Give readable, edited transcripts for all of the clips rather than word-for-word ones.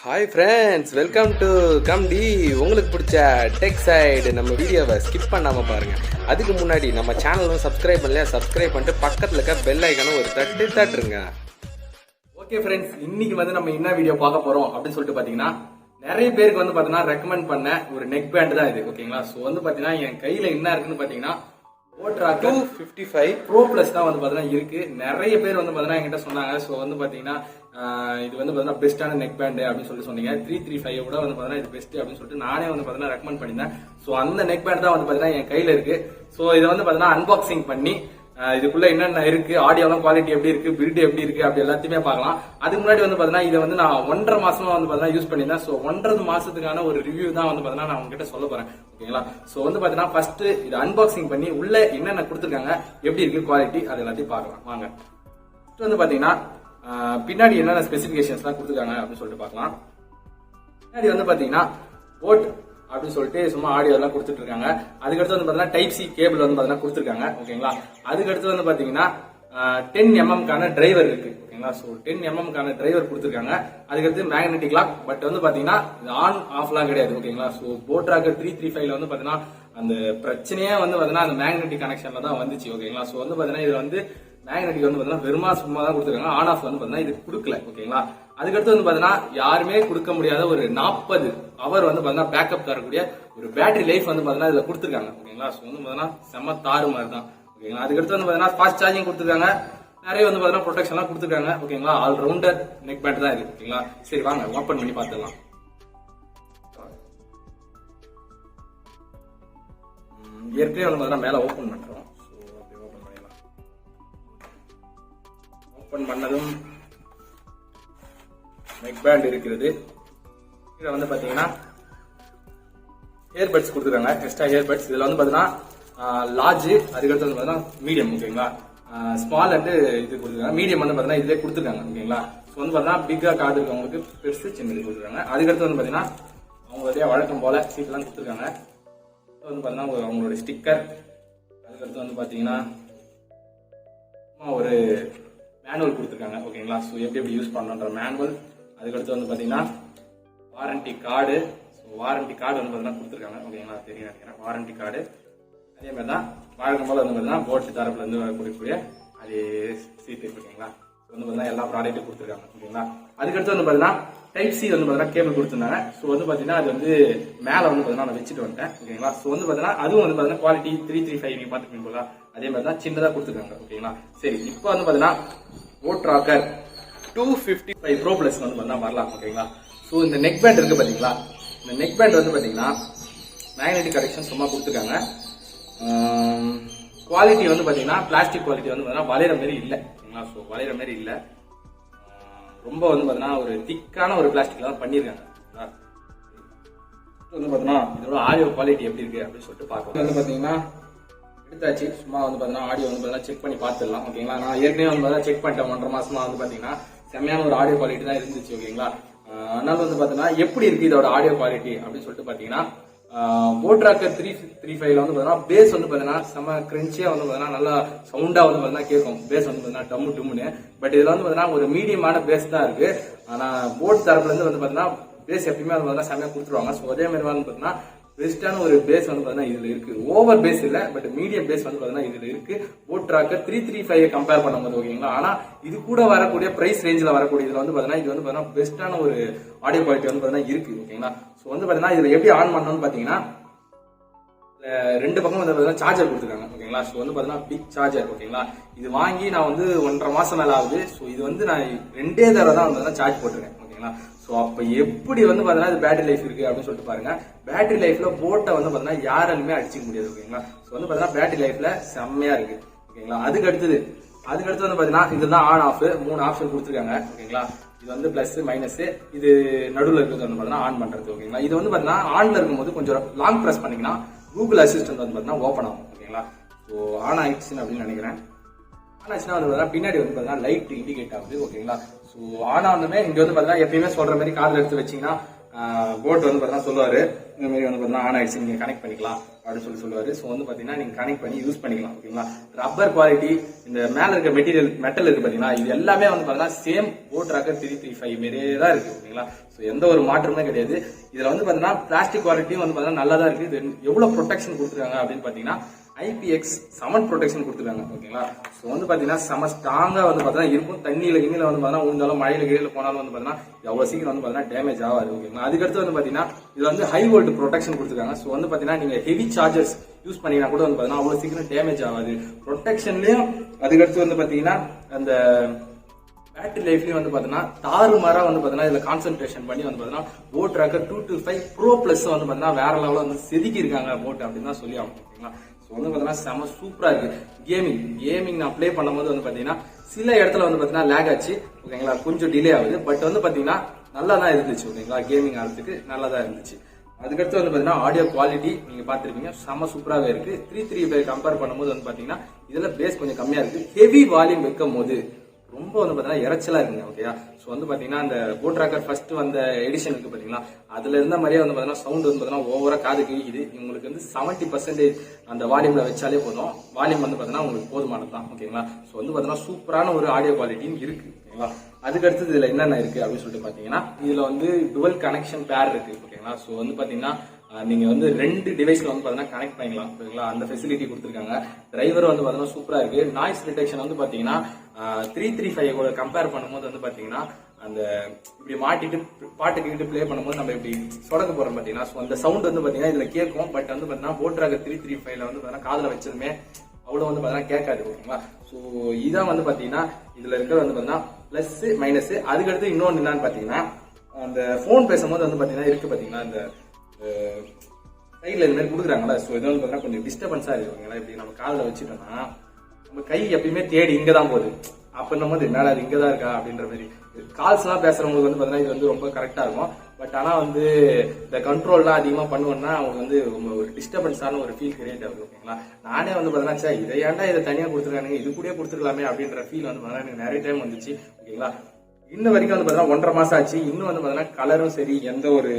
Hi friends, welcome to கம்டி. உங்களுக்கு பிடிச்ச டெக் சைடு நம்ம வீடியோவை ஸ்கிப் பண்ணாமல் பாருங்கள். அதுக்கு முன்னாடி நம்ம சேனலும் சப்ஸ்கிரைப் பண்ணலையா, சப்ஸ்கிரைப் பண்ணிட்டு பக்கத்தில் இருக்க பெல் ஐக்கானும் ஒரு தட்டுருங்க. ஓகே ஃப்ரெண்ட்ஸ், இன்னைக்கு நம்ம என்ன வீடியோ பார்க்க போகிறோம் அப்படின்னு சொல்லிட்டு பார்த்தீங்கன்னா, நிறைய பேருக்கு பார்த்தீங்கன்னா ரெக்கமெண்ட் பண்ண ஒரு நெக் பேண்ட் தான் இது. ஓகேங்களா, ஸோ பார்த்தீங்கன்னா என் கையில் என்ன இருக்குன்னு பார்த்தீங்கன்னா Rockerz 255 Pro Plus தான் பார்த்தீங்கன்னா இருக்கு. நிறைய பேர் பார்த்தீங்கன்னா என்கிட்ட சொன்னாங்க. ஸோ பார்த்தீங்கன்னா இது பார்த்தீங்கன்னா பெஸ்டான நெக் பேண்ட் அப்படின்னு சொல்லி சொன்னீங்க. 335 கூட பார்த்தீங்கன்னா இது பெஸ்ட் அப்படின்னு சொல்லிட்டு நானே பார்த்தீங்கன்னா ரெக்கமெண்ட் பண்ணியிருந்தேன். ஸோ அந்த நெக் பேண்ட் தான் பார்த்தீங்கன்னா என் கையில இருக்கு. ஸோ இதை பார்த்தீங்கன்னா அன்பாக்சிங் பண்ணி இதுக்குள்ள என்னென்ன இருக்கு, ஆடியோலாம் குவாலிட்டி எப்படி இருக்கு, பில்ட் எப்படி இருக்கு, அப்படி எல்லாத்தையுமே பார்க்கலாம். அதுக்கு முன்னாடி பார்த்தீங்கன்னா இதை நான் 1.5 மாசமா பார்த்தீங்கன்னா யூஸ் பண்ணியிருந்தேன். ஸோ 1.5 மாசத்துக்கான ஒரு ரிவ்யூ தான் பார்த்தீங்கன்னா நான் உங்ககிட்ட சொல்ல போறேன். ஓகேங்களா, ஸோ பார்த்தீங்கன்னா ஃபர்ஸ்ட் இதை அன்பாக்சிங் பண்ணி உள்ள என்னென்ன கொடுத்துருக்காங்க, எப்படி இருக்கு குவாலிட்டி, அது எல்லாத்தையும் பார்க்கலாம் வாங்க. ஃபர்ஸ்ட் பார்த்தீங்கன்னா பின்னாடி என்னென்ன ஸ்பெசிபிகேஷன்ஸ் எல்லாம் கொடுத்துருக்காங்க அப்படின்னு சொல்லிட்டு பார்க்கலாம். பின்னாடி பார்த்தீங்கன்னா போட் அப்படின்னு சொல்லிட்டு சும்மா ஆடியோ எல்லாம் கொடுத்துட்டு இருக்காங்க. அதுக்கடுத்து பாத்தீங்கன்னா டைப் சி கேபிள் பாத்தீங்கன்னா கொடுத்துருக்காங்க. ஓகேங்களா, அதுக்கடுத்து பாத்தீங்கன்னா 10mm கான டிரைவர் இருக்கு. ஓகேங்களா, ஸோ 10mm கான டிரைவர் கொடுத்துருக்காங்க. அதுக்கடுத்து மேக்னெட்டிக் லாக். பட் பாத்தீங்கன்னா இது ஆன் ஆஃப்லாம் கிடையாது. ஓகேங்களா, ஸோ Rockerz 335 பாத்தீங்கன்னா அந்த பிரச்சனையே பாத்தீங்கன்னா அந்த மேக்னெட்டிக் கனெக்ஷன்ல தான் வந்துச்சு. ஓகேங்களா, ஸோ பாத்தீங்கன்னா இதுல மேக்னெட்டிக் பாத்தீங்கன்னா வெறுமா சும்மா தான் கொடுத்துருக்காங்க. ஆன் ஆஃப் பாத்தீங்கன்னா இது கொடுக்கல. ஓகேங்களா, அதுக்கடுத்து பாத்தீங்கன்னா யாருமே கொடுக்க முடியாத ஒரு 40 ஹவர் பாத்தீங்கன்னா பேக்கப் தரக்கூடிய ஒரு பேட்டரி லைஃப் பாத்தீங்கன்னா இதுல கொடுத்துருக்காங்க. ஓகேங்களா, ஸோ பாத்தீங்கன்னா செம்ம தாறு மாதிரி தான். ஓகேங்களா, அதுக்கடுத்து பாத்தீங்கன்னா ஃபாஸ்ட் சார்ஜிங் கொடுத்துருக்காங்க. நிறைய பாத்தீங்கன்னா ப்ரொடெக்ஷன் எல்லாம் கொடுத்துருக்காங்க. ஓகேங்களா, ஆல் ரவுண்டர் நெக் பேண்ட் தான் இருக்கு. ஓகேங்களா, சரி வாங்க ஓபன் பண்ணி பார்த்துடலாம். ஏற்கனவே பாத்தீங்கன்னா மேல ஓபன் பண்றோம். ஸோ அப்படியே ஓபன் பண்ணிடலாம். ஓபன் பண்ணதும் நெக் பேண்ட் இருக்கிறது. இதுல பாத்தீங்கன்னா இயர்பட்ஸ் கொடுத்துருக்காங்க, எக்ஸ்ட்ரா இயர்பட்ஸ். இதுல பாத்தீங்கன்னா லார்ஜ், அதுக்கடுத்து பாத்தீங்கன்னா மீடியம். ஓகேங்களா, ஸ்மால் அண்ட் இது கொடுத்துருக்காங்க. மீடியம் பாத்தீங்கன்னா இதுல கொடுத்துருக்காங்க. ஓகேங்களா, ஸோ பாத்தீங்கன்னா பிக்கா கார்டு இருக்கவங்களுக்கு பெருசு சின்னது கொடுத்துருக்காங்க. அதுக்கடுத்து பாத்தீங்கன்னா அவங்களுடைய வழக்கம் போல சீட் எல்லாம் கொடுத்துருக்காங்க. பாத்தீங்கன்னா அவங்களோட ஸ்டிக்கர். அதுக்கடுத்து பாத்தீங்கன்னா ஒரு மேனுவல் கொடுத்துருக்காங்க. ஓகேங்களா, ஸோ எப்படி யூஸ் பண்ணணுன்ற மேனுவல். அதுக்கடுத்து பாத்தீங்கன்னா warranty card. So warranty card பாத்தீங்கன்னா கொடுத்துருக்காங்க. ஓகேங்களா, தெரியும் நினைக்கிறேன். வாரண்டி கார்டு அதே மாதிரி தான் வழக்கம் போல பாத்தீங்கன்னா போட் தரப்புல இருந்து வரக்கூடிய அதே சீட்டு. ஓகேங்களா, பாத்தீங்கன்னா எல்லா ப்ராடக்ட்டும் கொடுத்துருக்காங்க. ஓகேங்களா, அதுக்கடுத்து பாத்தீங்கன்னா டைப் சி பாத்தீங்கன்னா கேபிள் கொடுத்துருந்தாங்க. ஸோ பாத்தீங்கன்னா அது மேல பாத்தீங்கன்னா நான் வச்சுட்டு வந்துட்டேன். ஓகேங்களா, ஸோ பாத்தீங்கன்னா அதுவும் பாத்தீங்கன்னா குவாலிட்டி 335 நீங்க பாத்துக்கணும் போல அதே மாதிரி தான் சின்னதா கொடுத்துருக்காங்க. ஓகேங்களா, சரி இப்போ பாத்தீங்கன்னா Rockerz 255 Pro Plus வரலாம். ஓகேங்களா, ஸோ இந்த நெக் பேண்ட் இருக்கு பாத்தீங்களா, இந்த நெக் பேண்ட் பாத்தீங்கன்னா மேக்னெட்டிக் கனெக்ஷன் சும்மா கொடுத்துருக்காங்க. குவாலிட்டி பாத்தீங்கன்னா பிளாஸ்டிக் குவாலிட்டி பாத்தீங்கன்னா வளையிற மாதிரி இல்லை. ஓகேங்களா, ஸோ வளையிற மாதிரி இல்லை, ரொம்ப பாத்தீங்கன்னா ஒரு திக்கான ஒரு பிளாஸ்டிக் தான் பண்ணிருக்காங்க. பாத்தீங்கன்னா இதோட ஆடியோ குவாலிட்டி எப்படி இருக்கு அப்படின்னு சொல்லிட்டு பார்க்கலாம். பாத்தீங்கன்னா எடுத்தாச்சு, சும்மா பாத்தீங்கன்னா ஆடியோ பாத்தீங்கன்னா செக் பண்ணி பார்த்துடலாம். ஓகேங்களா, நான் ஏற்கனவே செக் பண்ணிட்டேன். 1.5 மாசமா பாத்தீங்கன்னா செம்மையான ஒரு ஆடியோ குவாலிட்டி தான் இருந்துச்சு. ஓகேங்களா, அதனால பாத்தீங்கன்னா எப்படி இருக்கு இதோட ஆடியோ குவாலிட்டி அப்படின்னு சொல்லிட்டு பாத்தீங்கன்னா Rockerz 335 பாத்தீங்கன்னா பேஸ் பாத்தீங்கன்னா செம்ம கிரன்ச்சியா பாத்தீங்கன்னா நல்லா சவுண்டா பாத்தீங்கன்னா கேட்கும். பேஸ் பாத்தீங்கன்னா டம்மு டும்முன்னு. பட் இதுல பாத்தீங்கன்னா ஒரு மீடியமான பேஸ் தான் இருக்கு. ஆனா போட் தரப்புல இருந்து பாத்தீங்கன்னா பேஸ் எப்பயுமே பாத்தீங்கன்னா செம்மையா கொடுத்துருவாங்க. ஸோ அதே மாதிரி பாத்தீங்கன்னா பெஸ்டான ஒரு பேஸ் பாத்தீங்கன்னா இதுல இருக்கு. ஓவர் பேஸ் இல்ல, பட் மீடியம் பேஸ் பாத்தீங்கன்னா இதுல இருக்கு. Rockerz 335 கம்பேர் பண்ணும்போது. ஓகேங்களா, ஆனா இது கூட வரக்கூடிய பிரைஸ் ரேஞ்சில் வரக்கூடிய இதுல பாத்தீங்கன்னா இது பாத்தீங்கன்னா பெஸ்டான ஒரு ஆடியோ குவாலிட்டி பாத்தீங்கன்னா இருக்கு. ஓகேங்களா, ஸோ பாத்தீங்கன்னா இதுல எப்படி ஆன் பண்ணணும்னு பாத்தீங்கன்னா ரெண்டு பக்கம் பாத்தீங்கன்னா சார்ஜர் கொடுத்துருக்காங்க. ஓகேங்களா, ஸோ பாத்தீங்கன்னா பிக் சார்ஜர். ஓகேங்களா, இது வாங்கி நான் 1.5 மாசம் மேல ஆகுது. ஸோ இது நான் 2 தடவை தான் சார்ஜ் போட்டிருக்கேன். ஓகேங்களா, ஸோ அப்ப எப்படி பாத்தீங்கன்னா இது பேட்டரி லைஃப் இருக்கு அப்படின்னு சொல்லிட்டு பாருங்க. பேட்டரி லைஃப்ல போட்டை பாத்தீங்கன்னா யாராலுமே அடிச்சுக்க முடியாது. ஓகேங்களா, ஸோ பாத்தீங்கன்னா பேட்டரி லைஃப்ல செம்மையா இருக்கு. ஓகேங்களா, அதுக்கு அடுத்து பாத்தீங்கன்னா இதுதான் ஆன் ஆஃப் 3 ஆப்ஷன் கொடுத்துருக்காங்க. ஓகேங்களா, இது பிளஸ் மைனஸ், இது நடுவில் இருக்கிறது பாத்தீங்கன்னா ஆன் பண்றது. ஓகேங்களா, இது பாத்தீங்கன்னா ஆன்ல இருக்கும்போது கொஞ்சம் லாங் பிரஸ் பண்ணீங்கன்னா கூகுள் அசிஸ்டன்ட் பாத்தீங்கன்னா ஓப்பன் ஆகும். ஓகேங்களா, ஸோ ஆன் ஆயிடுச்சுன்னு அப்படின்னு நினைக்கிறேன். ஆன் ஆச்சுன்னா பின்னாடி பாத்தீங்கன்னா லைட் இண்டிகேட் ஆகுது. ஓகேங்களா, ஸோ ஆன் ஆனதுமே இங்க பாத்தீங்கன்னா எப்பயுமே சொல்ற மாதிரி காதுல எடுத்து வச்சீங்கன்னா போட் பாத்தீங்கன்னா சொல்லுவாரு இந்த மாதிரி பாத்தீங்கன்னா ஆன் ஆயிடுச்சு, நீங்க கனெக்ட் பண்ணிக்கலாம் அப்படின்னு சொல்லுவாரு. ஸோ வந்து பாத்தீங்கன்னா நீங்க கனெக்ட் பண்ணி யூஸ் பண்ணிக்கலாம். ஓகேங்களா. ரப்பர் குவாலிட்டி, இந்த மேல இருக்க மெட்டல் இருக்கு பாத்தீங்கன்னா, இது எல்லாமே வந்து பாத்தீங்கன்னா சேம் போட் ராக்கர் 335 மாதிரியே தான் இருக்கு. ஓகேங்களா. ஸோ எந்த ஒரு மாற்றமே கிடையாது. இதுல வந்து பாத்தீங்கன்னா பிளாஸ்டிக் குவாலிட்டியும் வந்து பாத்தீங்கன்னா நல்லா தான் இருக்கு. இது எவ்வளவு ப்ரொடெக்ஷன் கொடுத்துருக்காங்க அப்படின்னு பாத்தீங்கன்னா IPX7 ப்ரொடெக்ஷன் கொடுத்துருக்காங்க. ஓகேங்களா. ஸோ வந்து பாத்தீங்கன்னா செம ஸ்ட்ராங்கா வந்து பாத்தீங்கன்னா இருக்கும். தண்ணியில கிண்ணில வந்து பாத்தீங்கன்னா உழுந்தாலும் மழையில கீழே போனாலும் வந்து பாத்தீங்கன்னா எவ்வளவு சீக்கிரம் வந்து பாத்தீங்கன்னா டேமேஜ் ஆகாது. ஓகேங்களா. அதுக்கடுத்து வந்து பாத்தீங்கன்னா இது வந்து ஹை வோல்ட் ப்ரொடெக்ஷன் கொடுத்துருக்காங்க. ஸோ வந்து பாத்தீங்கன்னா நீங்க ஹெவி சார்ஜர்ஸ் யூஸ் பண்ணீங்கன்னா கூட வந்து பாத்தீங்கன்னா அவ்வளவு சீக்கிரம் டேமேஜ் ஆகாது. ப்ரொடெக்ஷன்லயும் அதுக்கடுத்து வந்து பாத்தீங்கன்னா அந்த பேட்டரி லைஃப்லயும் வந்து பாத்தீங்கன்னா தாறுமாறா வந்து பாத்தீங்கன்னா இதுல கான்சென்ட்ரேஷன் பண்ணி வந்து பாத்தீங்கன்னா போட் ராக்கர் 225 Pro Plus வந்து பாத்தீங்கன்னா வேற லெவலில் வந்து செதுக்கி இருக்காங்க போட் அப்படின்னு தான் சொல்லி ஆகும். ஓகேங்களா. வந்து பாத்தீங்கன்னா செம சூப்பரா இருக்கு. கேமிங் நான் ப்ளே பண்ணும்போது வந்து பாத்தீங்கன்னா சில இடத்துல வந்து பாத்தீங்கன்னா லேக் ஆச்சு. ஓகேங்களா. கொஞ்சம் டிலே ஆகுது. பட் வந்து பாத்தீங்கன்னா நல்லா தான் இருந்துச்சு. ஓகேங்களா. கேமிங் ஆகிறதுக்கு நல்லா தான் இருந்துச்சு. அதுக்கடுத்து வந்து பாத்தீங்கன்னா ஆடியோ குவாலிட்டி நீங்க பாத்திருப்பீங்க, செம சூப்பராகவே இருக்கு. 335 கம்பேர் பண்ணும்போது வந்து பாத்தீங்கன்னா இதுல பேஸ் கொஞ்சம் கம்மியா இருக்கு. ஹெவி வால்யூம் வைக்கும் போது ரொம்ப வந்து பாத்தீங்கன்னா இறைச்சலா இருக்குங்க. ஓகேயா. சோ வந்து பாத்தீங்கன்னா அந்த போட் ராக்கர் ஃபர்ஸ்ட் வந்த எடிஷன் இருக்கு பாத்தீங்களா, அதுல இருந்த மாதிரியே வந்து பாத்தீங்கன்னா சவுண்ட் வந்து பாத்தீங்கன்னா ஓவரா காது கிழிக்குது. உங்களுக்கு வந்து 70% அந்த வால்யூம்ல வச்சாலே போதும். வால்யூம் வந்து பாத்தீங்கன்னா உங்களுக்கு போதுமானது தான். ஓகேங்களா. சோ வந்து பாத்தீங்கன்னா சூப்பரான ஒரு ஆடியோ குவாலிட்டியும் இருக்கு. ஓகேங்களா. அதுக்கு அடுத்தது இதுல என்னென்ன இருக்கு அப்படின்னு சொல்லிட்டு பாத்தீங்கன்னா இதுல வந்து டுவல் கனெக்ஷன் பேர் இருக்கு. ஓகேங்களா. சோ வந்து பாத்தீங்கன்னா நீங்க வந்து 2 டிவைஸ்ல வந்து பாத்தீங்கன்னா கனெக்ட் பண்ணிக்கலாம். ஓகேங்களா. அந்த ஃபெசிலிட்டி கொடுத்துருக்காங்க. டிரைவர் வந்து பாத்தீங்கன்னா சூப்பரா இருக்கு. நாய்ஸ் டிடெக்ஷன் வந்து பாத்தீங்கன்னா 335 கூட கம்பேர் பண்ணும்போது வந்து பாத்தீங்கன்னா அந்த இப்படி மாட்டிட்டு பாட்டு கேட்டு பிளே பண்ணும்போது நம்ம இப்படி சொடக்க போறோம் பாத்தீங்கன்னா, அந்த சவுண்ட் வந்து பாத்தீங்கன்னா இதுல கேட்கும். பட் வந்து பாத்தீங்கன்னா போட் ராக்கர் 335 வந்து பாத்தீங்கன்னா காதுல வச்சதுமே அவ்வளவு வந்து பாத்தீங்கன்னா கேட்காது. ஓகேங்களா. சோ இதான் வந்து பாத்தீங்கன்னா இதுல இருக்கிறது வந்து பாத்தீங்கன்னா பிளஸ் மைனஸ். அதுக்கடுத்து இன்னொன்னு என்னன்னு பாத்தீங்கன்னா அந்த போன் பேசும்போது வந்து பாத்தீங்கன்னா இருக்கு பாத்தீங்கன்னா இந்த சைட்ல இந்த மாதிரி கொடுக்குறாங்களா. ஸோ இது வந்து பாத்தீங்கன்னா கொஞ்சம் டிஸ்டர்பன்ஸா இருக்கு. இப்படி நம்ம காதுல வச்சுட்டோம்னா நம்ம கை எப்பயுமே தேடி இங்கதான் போகுது. அப்படின்னும் போது என்னால அது இங்கதான் இருக்கா அப்படின்ற மாதிரி கால்ஸ் எல்லாம் பேசுறவங்களுக்கு வந்து பாத்தீங்கன்னா இது வந்து ரொம்ப கரெக்டா இருக்கும். பட் ஆனா வந்து இந்த கண்ட்ரோல்லாம் அதிகமா பண்ணுவோம்னா அவங்களுக்கு வந்து ஒரு டிஸ்டர்பன்ஸான ஒரு ஃபீல் கிரியேட் ஆகுது. ஓகேங்களா. நானே வந்து பாத்தீங்கன்னா இதை ஏன்டா இதை தனியா கொடுத்துருக்காங்க, இது கூட கொடுத்துருக்கலாமே அப்படின்ற ஃபீல் வந்து பாத்தீங்கன்னா எனக்கு நிறைய டைம் வந்துச்சு. ஓகேங்களா. இன்ன வரைக்கும் வந்து பாத்தீங்கன்னா 1.5 மாசம் ஆச்சு. இன்னும் வந்து பாத்தீங்கன்னா கலரும் சரி எந்த ஒரு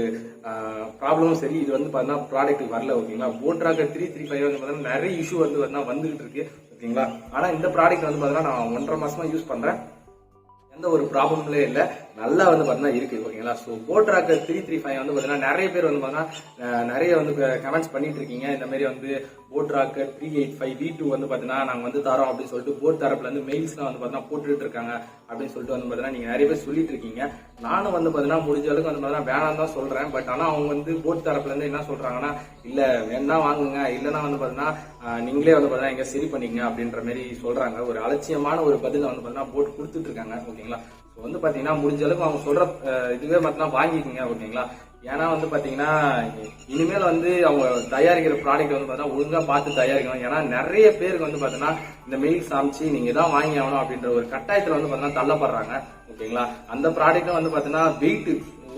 ப்ராப்ளமும் சரி இது வந்து பாத்தீங்கன்னா ப்ராடக்ட் வரல. ஓகேங்களா. போட் ராக்கர் 335 வந்து பாத்தீங்கன்னா நிறைய இஷ்யூ வந்து பாத்தீங்கன்னா வந்துகிட்டு இருக்கு. ஓகேங்களா. ஆனா இந்த ப்ராடக்ட் வந்து பாத்தீங்கன்னா நான் 1.5 மாசமா யூஸ் பண்றேன். எந்த ஒரு ப்ராப்ளம்லே இல்ல, நல்லா வந்து பாத்தீங்கன்னா இருக்கு. ஓகேங்களா. சோ போட் ராக்கர் 335 வந்து பாத்தீங்கன்னா நிறைய பேர் வந்து பாத்தீங்கன்னா நிறைய வந்து கமெண்ட்ஸ் பண்ணிட்டு இருக்கீங்க. இந்த மாதிரி வந்து போட் ராக்கர் 385 V2 வந்து பாத்தீங்கன்னா நாங்க வந்து தரோம் அப்படின்னு சொல்லிட்டு போட் தரப்புல இருந்து மெயில்ஸ் எல்லாம் வந்து பாத்தீங்கன்னா போட்டுட்டு இருக்காங்க அப்படின்னு சொல்லிட்டு வந்து பாத்தீங்கன்னா நீங்க நிறைய பேர் சொல்லிட்டு இருக்கீங்க. நானும் வந்து பாத்தீங்கன்னா முடிஞ்ச அளவுக்கு வந்து பாத்தீங்கன்னா வேணாம் தான் சொல்றேன். பட் ஆனா அவங்க வந்து போட் தரப்புல இருந்து என்ன சொல்றாங்கன்னா இல்ல வேணா வாங்குங்க, இல்லன்னா வந்து பாத்தீங்கன்னா நீங்களே வந்து பாத்தீங்கன்னா எங்க சரி பண்ணிக்கங்க அப்படின்ற மாதிரி சொல்றாங்க. ஒரு அலட்சியமான ஒரு பதில வந்து பாத்தீங்கன்னா போட் கொடுத்துட்டு இருக்காங்க. ஓகேங்களா. ஸோ வந்து பாத்தீங்கன்னா முடிஞ்ச அளவுக்கு அவங்க சொல்ற இதுவே பார்த்தீங்கன்னா வாங்கிக்கோங்க. ஓகேங்களா. ஏன்னா வந்து பாத்தீங்கன்னா இனிமேல் வந்து அவங்க தயாரிக்கிற ப்ராடக்ட் வந்து பாத்தீங்கன்னா ஒழுங்கா பார்த்து தயாரிக்கணும். ஏன்னா நிறைய பேருக்கு வந்து பாத்தீங்கன்னா இந்த மெயில் சாமிச்சு நீங்க தான் வாங்கி ஆகணும் அப்படின்ற ஒரு கட்டாயத்துல வந்து பாத்தீங்கன்னா தள்ளப்படுறாங்க. ஓகேங்களா. அந்த ப்ராடக்ட் வந்து பாத்தீங்கன்னா வெயிட்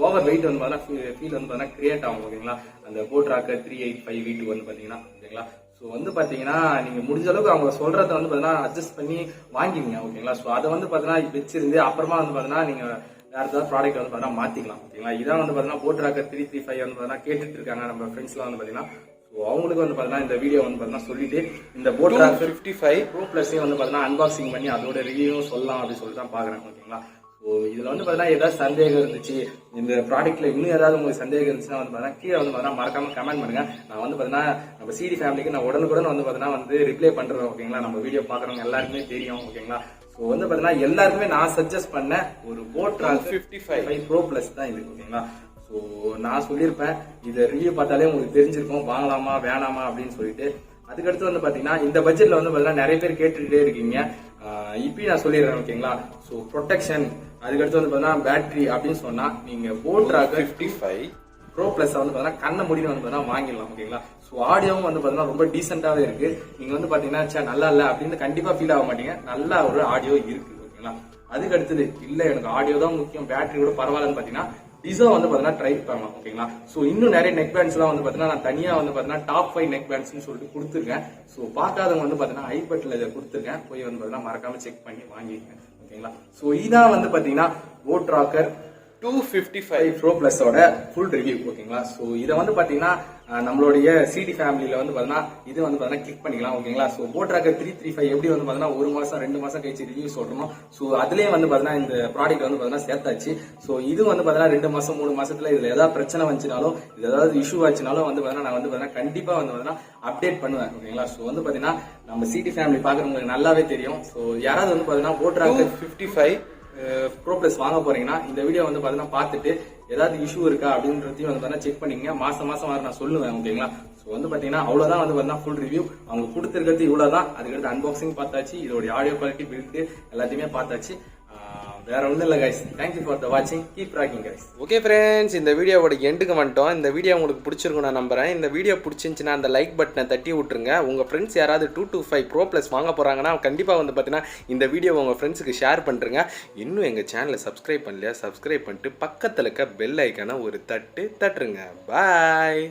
ஓவர் வெயிட் வந்து பாத்தீங்கன்னா ஃபீல் வந்து பாத்தீங்கன்னா கிரியேட் ஆகும். ஓகேங்களா. அந்த போட் ராக்கர் 385 V2 வந்து பாத்தீங்கன்னா. ஓகேங்களா. ஸோ வந்து பாத்தீங்கன்னா நீங்க முடிஞ்ச அளவுக்கு அவங்க சொல்றத வந்து பாத்தீங்கன்னா அட்ஜஸ்ட் பண்ணி வாங்கிக்கங்க. ஓகேங்களா. ஸோ அதை வந்து பாத்தீங்கன்னா வச்சிருந்து அப்புறமா வந்து பாத்தீங்கன்னா நீங்க வேற ஏதாவது ப்ராடக்ட் வந்து பாத்தீங்கன்னா மாத்திக்கலாம். ஓகேங்களா. இதான் வந்து பாத்தீங்கன்னா போட் ராக்கர் 335 வந்து பாத்தீங்கன்னா கேட்டுட்டு இருக்காங்க நம்ம ஃப்ரெண்ட்ஸ் எல்லாம் வந்து பாத்தீங்கன்னா. ஸோ அவங்களுக்கு வந்து பாத்தீங்கன்னா இந்த வீடியோ வந்து பாத்தீங்கன்னா சொல்லிட்டு இந்த போட் ராக்கர் 55 Pro Plus வந்து பாத்தீங்கன்னா அன்பாக்சிங் பண்ணி அதோட ரிவ்யூ சொல்லலாம் அப்படின்னு சொல்லிட்டு தான் பாக்குறேன். ஓகேங்களா. ஸோ இதுல வந்து பாத்தீங்கன்னா ஏதாவது சந்தேகம் இருந்துச்சு, இந்த ப்ராடக்ட்ல இன்னும் ஏதாவது உங்களுக்கு சந்தேகம் இருந்துச்சுன்னா வந்து பாத்தீங்கன்னா கீழே வந்து பாத்தீங்கன்னா மறக்காம கமெண்ட் பண்ணுங்க. நான் வந்து பாத்தீங்கன்னா நம்ம சிடி ஃபேமிலிக்கு நான் உடனுக்குடன் வந்து பாத்தீங்கன்னா வந்து ரிப்ளை பண்றேன். ஓகேங்களா. நம்ம வீடியோ பாக்குறவங்க எல்லாருக்குமே தெரியும். ஓகேங்களா. ஸோ வந்து பாத்தீங்கன்னா எல்லாருக்குமே நான் சஜஸ்ட் பண்ண ஒரு போட் ராக்கர் 55 Pro Plus தான் இது. ஓகேங்களா. ஸோ நான் சொல்லியிருப்பேன், இதை ரிவ்யூ பார்த்தாலே உங்களுக்கு தெரிஞ்சிருக்கும் வாங்கலாமா வேணாமா அப்படின்னு சொல்லிட்டு. அதுக்கடுத்து வந்து பாத்தீங்கன்னா இந்த பட்ஜெட்ல வந்து பாத்தீங்கன்னா நிறைய பேர் கேட்டுட்டே இருக்கீங்க. இப்பயும் நான் சொல்லிடுறேன். ஓகேங்களா. ஸோ ப்ரொடெக்ஷன் அதுக்கடுத்து வந்து பாத்தீங்கன்னா பேட்டரி அப்படின்னு சொன்னா நீங்க போட் ராக்கர் 55 Pro Plus வந்து பாத்தீங்கன்னா கண்ண முடிவு வந்து பாத்தீங்கன்னா வாங்கிடலாம். ஓகேங்களா. ஸோ ஆடியோவும் வந்து பாத்தீங்கன்னா ரொம்ப டீசென்டாவே இருக்கு. நீங்க வந்து பாத்தீங்கன்னா நல்லா இல்ல அப்படின்னு கண்டிப்பா ஃபீல் ஆக மாட்டீங்க. நல்ல ஒரு ஆடியோ இருக்கு. ஓகேங்களா. அதுக்கு அடுத்தது இல்ல எனக்கு ஆடியோ தான் முக்கியம், பேட்டரி கூட பரவாயில்லன்னு பாத்தீங்கன்னா டிசோ வந்து பாத்தீங்கன்னா ட்ரை பண்ணலாம். ஓகேங்களா. சோ இன்னும் நிறைய நெக் பேண்ட்ஸ் எல்லாம் வந்து பாத்தீங்கன்னா நான் தனியா வந்து பாத்தீங்கன்னா டாப் 5 நெக் பேண்ட்ஸ் சொல்லிட்டு கொடுத்துருக்கேன். சோ பார்க்காதவங்க வந்து பாத்தீங்கன்னா ஐபட்ல இதை கொடுத்துருக்கேன், போய் வந்து பாத்தீங்கன்னா மறக்காம செக் பண்ணி வாங்கிக்கங்க. ஓகேங்களா. சோ இதான் வந்து பாத்தீங்கன்னா போட் ராக்கர் 255 ப்ரோ பிளஸோட ஃபுல் ரிவ்யூ ஓகேங்களா. ஸோ இதை வந்து பாத்தீங்கன்னா நம்மளுடைய சிடி ஃபேமிலியில வந்து பாத்தீங்கன்னா இது வந்து பாத்தீங்கன்னா கிளிக் பண்ணிக்கலாம் ஓகேங்களா. ஸோ போட்ராக்கர் 335 எப்படி வந்து பாத்தீங்கன்னா 1 மாசம் 2 மாசம் கழிச்சு ரிவ்யூ சொல்றோம். ஸோ அதுலயே வந்து பாத்தீங்கன்னா இந்த ப்ராடக்ட் வந்து பாத்தீங்கன்னா சேர்த்தாச்சு. ஸோ இது வந்து பாத்தீங்கன்னா 2 மாசம் 3 மாசத்துல இதுல ஏதாவது பிரச்சனை வந்துச்சுனாலும் இது ஏதாவது இஷ்யூ ஆச்சுனாலும் வந்து பாத்தீங்கன்னா நான் வந்து பாத்தீங்கன்னா கண்டிப்பா வந்து பாத்தீங்கன்னா அப்டேட் பண்ணுவேன் ஓகேங்களா. ஸோ வந்து பாத்தீங்கன்னா நம்ம சிடி ஃபேமிலி பாக்குறவங்களுக்கு நல்லாவே தெரியும். ஸோ யாராவது வந்து பாத்தீங்கன்னா போட்ராக்கர் 255 ப்ரோ பிளஸ் வாங்க போறீங்கன்னா இந்த வீடியோ வந்து பாத்தீங்கன்னா பார்த்துட்டு ஏதாவது இஷ்யூ இருக்கா அப்படின்றதையும் வந்து பாத்தீங்கன்னா செக் பண்ணிங்க. மாசம் வர நான் சொல்லுவேன் ஓகேங்களா. ஸோ வந்து பாத்தீங்கன்னா அவ்வளவுதான் வந்து பாத்தீங்கன்னா ஃபுல் ரிவ்யூ. அவங்க கொடுத்துருக்கிறது இவ்வளவுதான். அதுக்கடுத்து அன்பாக்சிங் பார்த்தாச்சு, இதோட ஆடியோ குவாலிட்டி பில்ட் எல்லாத்தையுமே பார்த்தாச்சு. வேற ஒன்றும் இல்லை கைஸ். தேங்க்யூ ஃபார் த வாட்சிங். Keep rocking guys. Okay friends, இந்த வீடியோவோட எண்டுக்கு வந்துட்டோம். இந்த வீடியோ உங்களுக்கு பிடிச்சிருக்கும் நான் நம்புறேன். இந்த வீடியோ பிடிச்சிருந்துச்சுன்னா அந்த லைக் பட்டனை தட்டி விட்டுருங்க. உங்கள் ஃப்ரெண்ட்ஸ் யாராவது 225 ப்ரோ ப்ளஸ் வாங்க போகிறாங்கன்னா கண்டிப்பாக வந்து பார்த்தீங்கன்னா இந்த வீடியோ உங்கள் ஃப்ரெண்ட்ஸுக்கு ஷேர் பண்ணுறங்க. இன்னும் எங்கள் சேனலை சப்ஸ்கிரைப் பண்ணலையா, சப்ஸ்கிரைப் பண்ணிட்டு பக்கத்தில் இருக்க பெல் ஐக்கான ஒரு தட்டுருங்க. பாய்.